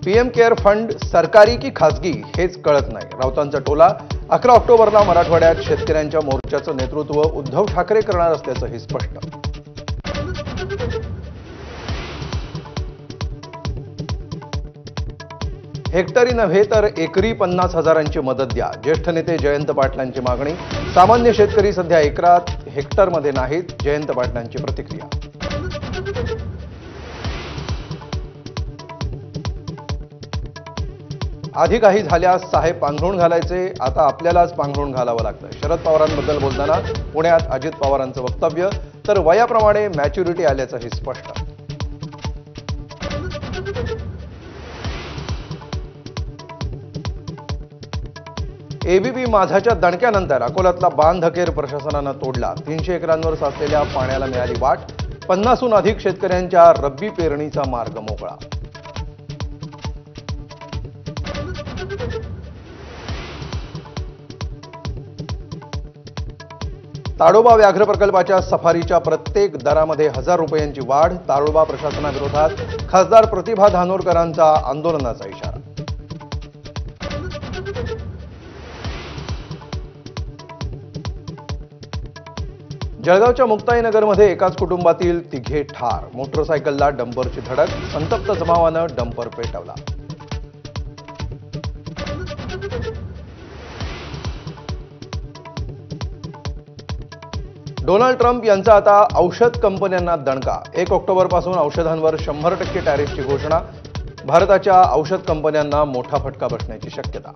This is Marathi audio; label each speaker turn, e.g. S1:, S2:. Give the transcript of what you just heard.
S1: पीएम केअर फंड सरकारी की खासगी हेच कळत नाही। राऊतांचा टोला 11 ऑक्टोबरला मराठवाड्यात शेतकऱ्यांच्या मोर्चाचं नेतृत्व उद्धव ठाकरे करणार असल्याचंही स्पष्ट। हेक्टरी नव्हे तर एकरी 50,000ची मदत द्या। ज्येष्ठ नेते जयंत पाटलांची मागणी। सामान्य शेतकरी सध्या एकरात हेक्टरमध्ये नाहीत। जयंत पाटलांची प्रतिक्रिया। आधी काही झाल्यास साहेब पांघरून घालायचे, आता आपल्यालाच पांघरून घालावं लागतं। शरद पवारांबद्दल बोलताना पुण्यात अजित पवारांचं वक्तव्य, तर वयाप्रमाणे मॅच्युरिटी आल्याचंही स्पष्ट। एबीपी माझाच्या दणक्यानंतर अकोल्यातला बांध अखेर प्रशासनानं तोडला। 300 एकरांवर साचलेल्या पाण्याला मिळाली वाट। 50हून अधिक शेतकऱ्यांच्या रब्बी पेरणीचा मार्ग मोकळा। ताडोबा व्याघ्र प्रकल्पाच्या सफारीच्या प्रत्येक दरामध्ये 1000 रुपयांची वाढ। ताडोबा प्रशासनाविरोधात खासदार प्रतिभा धानोरकरांचा आंदोलनाचा इशारा। जळगावच्या मुक्ताईनगरमध्ये एकाच कुटुंबातील तिघे ठार। मोटरसायकलला डंपरची धडक। संतप्त जमावानं डंपर पेटवला। डोनाल्ड ट्रम्प यांचा आता औषध कंपन्यांना दणका। 1 ऑक्टोबरपासून औषधांवर 100% टॅरिफची घोषणा। भारताच्या औषध कंपन्यांना मोठा फटका बसण्याची शक्यता।